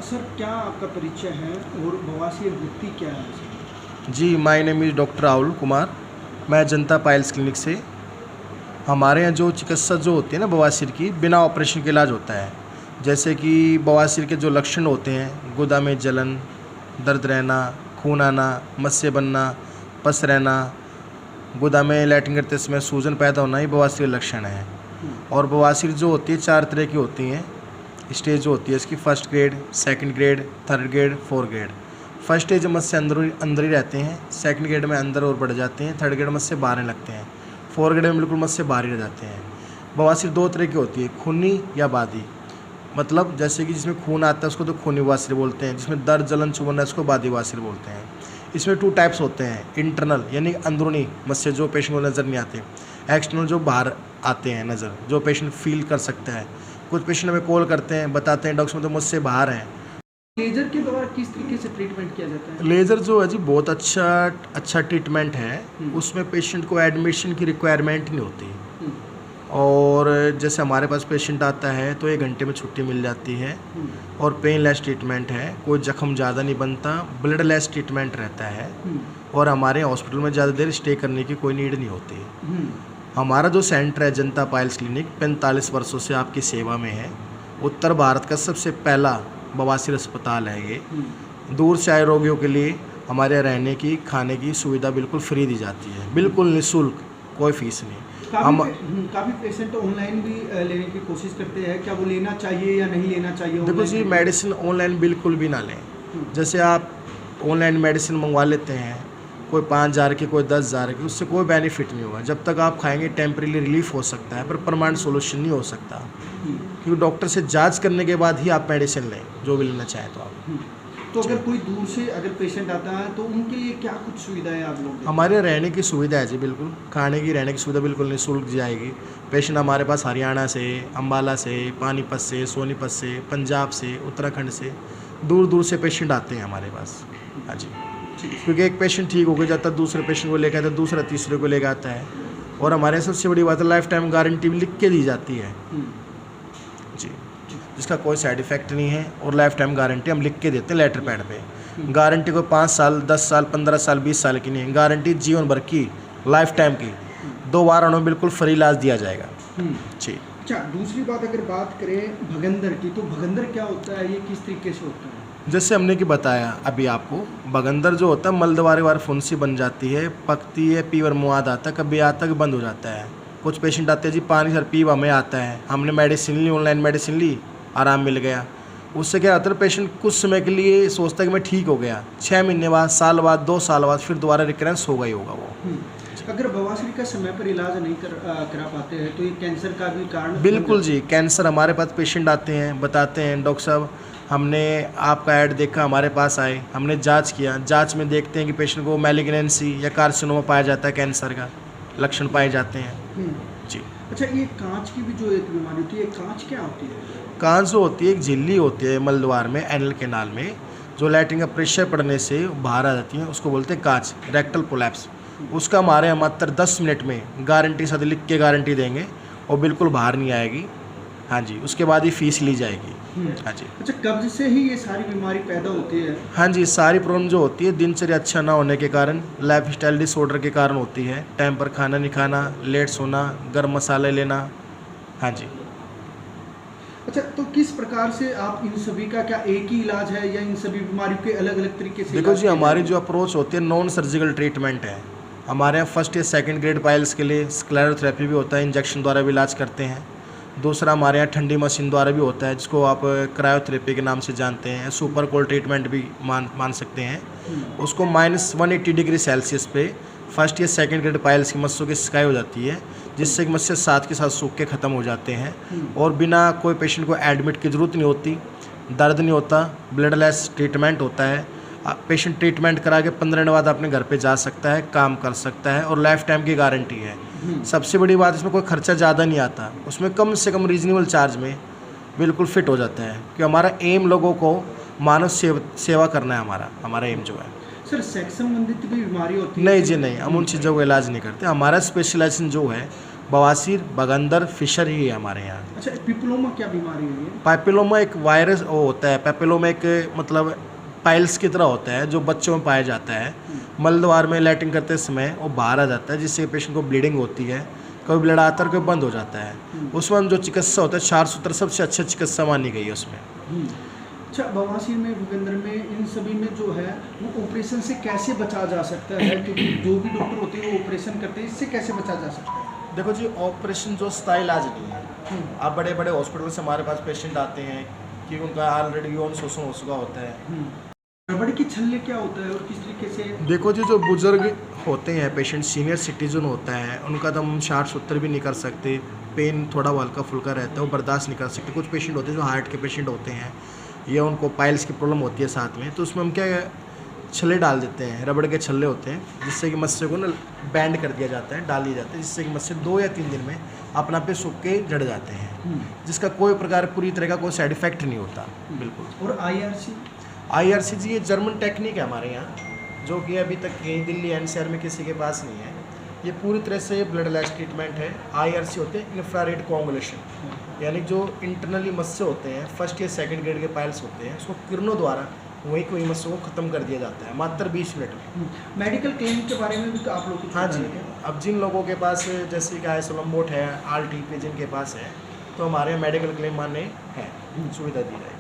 Sir क्या आपका परिचय है और बवासीर होती क्या है? जी, my name is doctor Rahul Kumar. मैं जनता पाइल्स क्लिनिक से। हमारे यहाँ जो चिकित्सा जो होती है ना बवासीर की, बिना ऑपरेशन के इलाज होता है। जैसे कि बवासीर के जो लक्षण होते हैं, गुदा में जलन, दर्द रहना, खून आना, मस्से बनना, पस रहना, गुदा में लैट्रिन करते समय सूजन पैदा होना, ये बवासीर के लक्षण हैं। और बवासीर जो होती है 4 तरह की होती हैं। स्टेज जो होती है इसकी first grade, second grade, third grade, fourth grade. First stage में से अंदर ही रहते हैं, सेकंड ग्रेड में अंदर और बढ़ जाते हैं, थर्ड ग्रेड में से बाहर लगते हैं, फोर्थ ग्रेड में बिल्कुल मत से बाहर ही रह जाते हैं। बवासीर 2 तरह की होती है, खूनी या बादी। मतलब जैसे कि जिसमें खून आता है उसको तो खूनी बवासीर बोलते हैं, जिसमें दर्द जलन चुभन है उसको बादी बवासीर बोलते हैं। इसमें 2 टाइप्स होते हैं, इंटरनल यानी अंदरूनी मस्से जो पेशेंट को नज़र नहीं आते, एक्सटर्नल जो बाहर आते हैं नज़र, जो पेशेंट फील कर सकता है। कुछ पेशेंट हमें कॉल करते हैं, बताते हैं डॉक्टर तो मुझसे बाहर हैं। लेजर के द्वारा किस तरीके से ट्रीटमेंट किया जाता है? लेज़र जो है जी बहुत अच्छा ट्रीटमेंट है। उसमें पेशेंट को एडमिशन की रिक्वायरमेंट नहीं होती। और जैसे हमारे पास पेशेंट आता है तो 1 घंटे में छुट्टी मिल जाती है। और पेनलेस ट्रीटमेंट है, कोई जख्म ज़्यादा नहीं बनता, ब्लडलेस ट्रीटमेंट रहता है। और हमारे हॉस्पिटल में ज़्यादा देर स्टे करने की कोई नीड नहीं होती। हमारा जो सेंटर है जनता पाइल्स क्लिनिक 45 वर्षों से आपकी सेवा में है। उत्तर भारत का सबसे पहला बवासीर अस्पताल है ये। दूर से आए रोगियों के लिए हमारे यहाँ रहने की, खाने की सुविधा बिल्कुल फ्री दी जाती है, बिल्कुल निःशुल्क, कोई फीस नहीं। काफ़ी पेशेंट ऑनलाइन भी लेने की कोशिश करते हैं, क्या वो लेना चाहिए या नहीं लेना चाहिए? देखो जी, मेडिसिन ऑनलाइन बिल्कुल भी ना लें। जैसे आप ऑनलाइन मेडिसिन मंगवा लेते हैं, कोई 5,000 की, कोई 10,000 की, उससे कोई बेनिफिट नहीं होगा। जब तक आप खाएंगे टेम्परेरी रिलीफ हो सकता है, पर परमानेंट सोल्यूशन नहीं हो सकता। क्योंकि डॉक्टर से जांच करने के बाद ही आप मेडिसिन लें, जो भी लेना चाहें तो आप। तो अगर कोई दूर से अगर पेशेंट आता है तो उनके लिए क्या कुछ सुविधाएं आप लोग? हमारे रहने की सुविधा है जी, बिल्कुल खाने की, रहने की सुविधा बिल्कुल निःशुल्क दी जाएगी। पेशेंट हमारे पास हरियाणा से, अम्बाला से, पानीपत से, सोनीपत से, पंजाब से, उत्तराखंड से, दूर दूर से पेशेंट आते हैं हमारे पास। हाँ जी, क्योंकि एक पेशेंट ठीक हो जाता है, दूसरे पेशेंट को लेकर आता है, दूसरा तीसरे को लेकर आता है। और हमारे सबसे बड़ी बात है, लाइफ टाइम गारंटी भी लिख के दी जाती है जी, जिसका कोई साइड इफ़ेक्ट नहीं है। और लाइफ टाइम गारंटी हम लिख के देते हैं लेटर पैड पे। गारंटी को 5 साल, 10 साल, 15 साल, 20 साल की नहीं, गारंटी जीवन भर की, लाइफ टाइम की। 2 बार उन्हें बिल्कुल फ्री इलाज दिया जाएगा जी। अच्छा, दूसरी बात अगर बात करें भगंदर की, तो भगंदर क्या होता है, ये किस तरीके से होता है? जैसे हमने कि बताया अभी आपको, भगंदर जो होता है मलद्वारे वार फुंसी बन जाती है, पकती है, पीवर मुआद आता है, कभी आता है बंद हो जाता है। कुछ पेशेंट आते हैं जी पानी सर पीवा में आता है, हमने मेडिसिन ली, ऑनलाइन मेडिसिन ली, आराम मिल गया। उससे क्या होता है, पेशेंट कुछ समय के लिए सोचता है कि मैं ठीक हो गया, 6 महीने बाद, साल बाद, 2 साल बाद फिर दोबारा रिकरेंस होगा ही होगा वो। अगर बवासीर का समय पर इलाज नहीं करा पाते हैं तो ये कैंसर का भी कारण? बिल्कुल जी, कैंसर हमारे पास पेशेंट आते हैं, बताते हैं डॉक्टर साहब हमने आपका ऐड देखा, हमारे पास आए, हमने जांच किया, जांच में देखते हैं कि पेशेंट को मैलिग्नेंसी या कार्सिनोमा पाया जाता है, कैंसर का लक्षण पाए जाते हैं जी। अच्छा, ये कांच की भी जो एक बीमारी होती है, कांच क्या होती है? कांच जो होती है एक झिल्ली होती है मलद्वार में, एनल कैनाल में, जो लैट्रिन का प्रेशर पड़ने से बाहर आ जाती है, उसको बोलते हैं कांच, रेक्टल प्रोलैप्स। उसका हमारे यहाँ मात्र 10 मिनट में गारंटी साथ लिख के गारंटी देंगे और बिल्कुल बाहर नहीं आएगी। हाँ जी, उसके बाद ही फीस ली जाएगी। हाँ जी। अच्छा, कब्ज से ही ये सारी बीमारी पैदा होती है? हाँ जी, सारी प्रॉब्लम जो होती है दिनचर्या अच्छा ना होने के कारण, लाइफ स्टाइल डिसऑर्डर के कारण होती है। टाइम पर खाना नहीं खाना, लेट सोना, गर्म मसाले लेना। हाँ जी। अच्छा, तो किस प्रकार से आप इन सभी का क्या एक ही इलाज है या इन सभी बीमारियों के अलग अलग तरीके से? देखो जी, हमारी जो अप्रोच होती है नॉन सर्जिकल ट्रीटमेंट है। हमारे यहाँ फर्स्ट या सेकंड ग्रेड पाइल्स के लिए स्क्लेरोथेरेपी भी होता है, इंजेक्शन द्वारा भी इलाज करते हैं। दूसरा हमारे यहाँ ठंडी मशीन द्वारा भी होता है, जिसको आप क्रायोथेरेपी के नाम से जानते हैं। सुपर कोल्ड ट्रीटमेंट भी मान सकते हैं। उसको -180 डिग्री सेल्सियस पे फर्स्ट या सेकंड ग्रेड पाइल्स की मस्सों की सिकाई हो जाती है, जिससे कि मस्से साथ के साथ सूख के ख़त्म हो जाते हैं। और बिना कोई पेशेंट को एडमिट की ज़रूरत नहीं होती, दर्द नहीं होता, ब्लडलेस ट्रीटमेंट होता है। पेशेंट ट्रीटमेंट करा के 15 दिन बाद अपने घर पे जा सकता है, काम कर सकता है और लाइफ टाइम की गारंटी है। सबसे बड़ी बात, इसमें कोई खर्चा ज़्यादा नहीं आता, उसमें कम से कम रीजनेबल चार्ज में बिल्कुल फिट हो जाता है। कि हमारा एम लोगों को मानव सेवा करना है, हमारा एम जो है। सर, सेक्स संबंधित भी बीमारी होती है? नहीं जी नहीं, हम उन चीज़ों का इलाज नहीं करते। हमारा स्पेशलाइजेशन जो है बवासीर, बगंदर, फिशर ही है हमारे यहाँ। अच्छा, पिपलोमा क्या बीमारी है ये? पैपिलोमा एक वायरस वो होता है, पैपिलोमा एक मतलब पाइल्स की तरह होता है जो बच्चों में पाया जाता है। मलद्वार में लैट्रिन करते समय वो बाहर आ जाता है, जिससे पेशेंट को ब्लीडिंग होती है, कभी ब्लड आता है कभी बंद हो जाता है। उसमें हम जो चिकित्सा होता है 4 सूत्र सबसे अच्छा चिकित्सा मानी गई है उसमें। अच्छा, बवासीर में, भूपेंद्र में, इन सभी में जो है वो ऑपरेशन से कैसे बचा जा सकता है? क्योंकि जो भी डॉक्टर होते हैं वो ऑपरेशन करते हैं, इससे कैसे बचा जा सकता है? देखो जी, ऑपरेशन जो स्थायी इलाज नहीं है। आप बड़े बड़े हॉस्पिटल से हमारे पास पेशेंट आते हैं कि उनका ऑलरेडी यौन शोषण हो चुका होता है। रबड़ की छल्ले क्या होता है और किस तरीके से? देखो जी, जो बुजुर्ग होते हैं पेशेंट, सीनियर सिटीजन होता है, उनका तो हम 60-70 भी नहीं कर सकते, पेन थोड़ा हल्का फुल्का रहता है, वो बर्दाश्त नहीं कर सकते। कुछ पेशेंट होते हैं जो हार्ट के पेशेंट होते हैं या उनको पाइल्स की प्रॉब्लम होती है साथ में, तो उसमें हम क्या छल्ले डाल देते हैं, रबड़ के छल्ले होते हैं, जिससे कि मस्से को ना बैंड कर दिया जाता है, डाल दिया जाता है, जिससे कि मस्से 2 या 3 दिन में अपना पे सूख के जड़ जाते हैं, जिसका कोई प्रकार पूरी तरह का कोई साइड इफेक्ट नहीं होता। बिल्कुल। और IRC जी, ये जर्मन टेक्निक है हमारे यहाँ, जो कि अभी तक कहीं दिल्ली NCR में किसी के पास नहीं है। ये पूरी तरह से ब्लड लेस ट्रीटमेंट है। IRC होते हैं इंफ्रारेड कोएगुलेशन, यानी जो इंटरनली मस्से होते हैं, फर्स्ट या सेकंड ग्रेड के पाइल्स होते हैं, उसको किरणों द्वारा वहीं कोई मस्से को ख़त्म कर दिया जाता है मात्र 20 मिनट में। मेडिकल क्लिनिक के बारे में भी आप लोग कुछ हाँ जी, बताएंगे? अब जिन लोगों के पास जैसे कि आइसोलम्बोट है, RTP जिनके पास है, तो हमारे मेडिकल क्लेम माने है, सुविधा दी जाएगी।